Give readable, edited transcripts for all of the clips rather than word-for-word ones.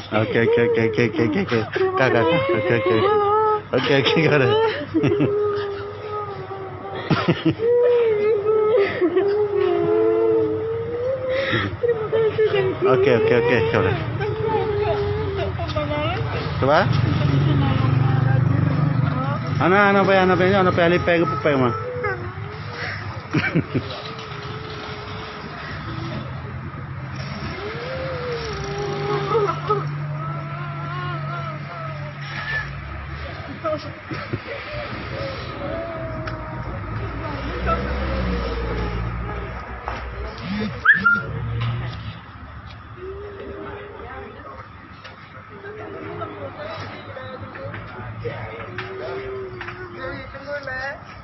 Okey. Kakak. Okey, kau dah. Okey, kau dah. Coba. Ana pa lipai ke pupai mah.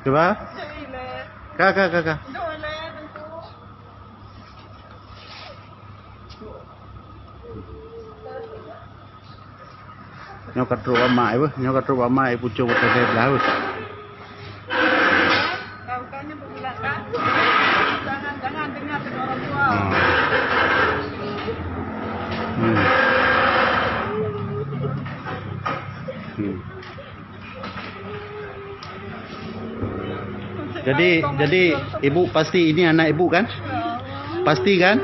Coba. Kakak. Nyokat rupa mai bu, pucuk betul lah bu. Jangan dengar orang tua. Jadi ibu pasti ini anak ibu kan? Pasti kan?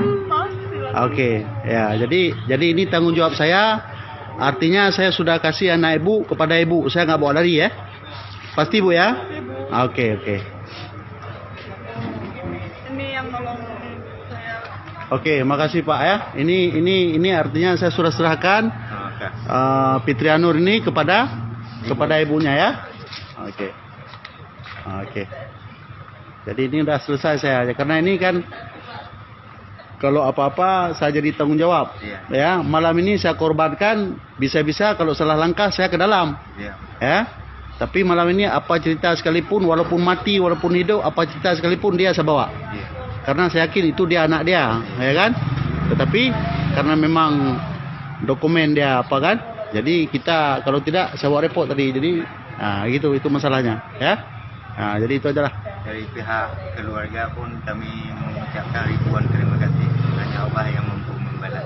Okey. Ya, jadi ini tanggung jawab saya. Artinya saya sudah kasih anak ibu kepada ibu. Saya enggak bawa lari ya. Pasti bu ya? Okey. Ini yang nolong saya. Okey, makasih Pak ya. Ini artinya saya sudah serahkan Fitri Anur ini kepada ibunya ya. Okey. Jadi ini sudah selesai saya karena ini kan kalau apa-apa saya jadi tanggung jawab. Ya, malam ini saya korbankan bisa-bisa kalau salah langkah saya ke dalam. Ya. Tapi malam ini apa cerita sekalipun walaupun mati walaupun hidup apa cerita sekalipun dia saya bawa. Karena saya yakin itu dia anak dia, ya kan? Tetapi karena memang dokumen dia apa kan? Jadi kita kalau tidak saya bawa repot tadi. Jadi gitu itu masalahnya, ya. Jadi itu adalah dari pihak keluarga pun kami mengucapkan ribuan terima kasih. Hanya Allah yang mampu membalas.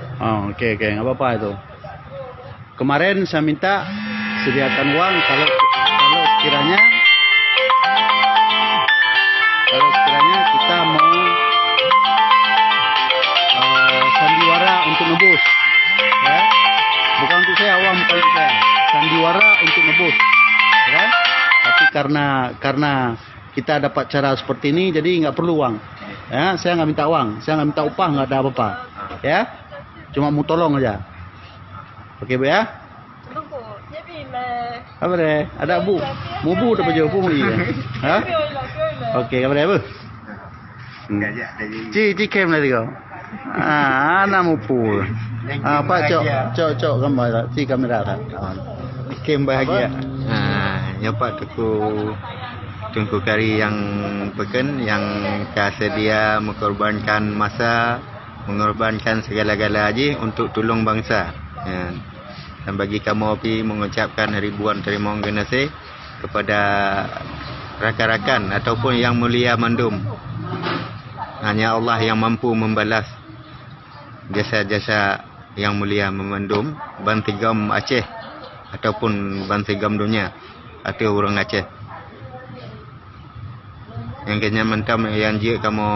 Okey, enggak apa-apa itu. Kemarin saya minta sediakan uang kalau sekiranya kita mau sandiwara untuk nebus. Ya. Bukan untuk saya, uang bukan untuk saya. Sandiwara untuk nebus. Ya kan? Tapi karena kita dapat cara seperti ini jadi enggak perlu uang. Ya, saya enggak minta uang, saya enggak minta upah, enggak ada apa-apa. Ya. Cuma mau tolong aja. Okey, Bu ya? Apa deh? Ada Bu. Bu dah baju Bu ni. Ha? Okey, apa deh, Bu? Ci kem lah dia. Nama pul. Pak cok gambar si kamera kan. Kem bahagia. Nyopak tungku kari yang peken yang sedia mengorbankan masa, mengorbankan segala-gala aja untuk tolong bangsa. Dan bagi kamu api mengucapkan ribuan terima kasih kepada rakan-rakan ataupun yang mulia mandum. Hanya Allah yang mampu membalas jasa-jasa yang mulia memandum Bantigam Aceh ataupun Bantigam dunia atau orang Aceh. Yang kena mentam yang je kamu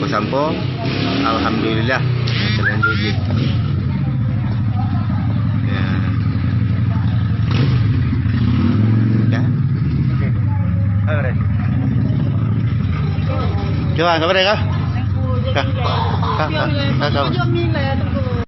bersampung, alhamdulillah selanjutnya. Coba, kabar ya kak? Kak.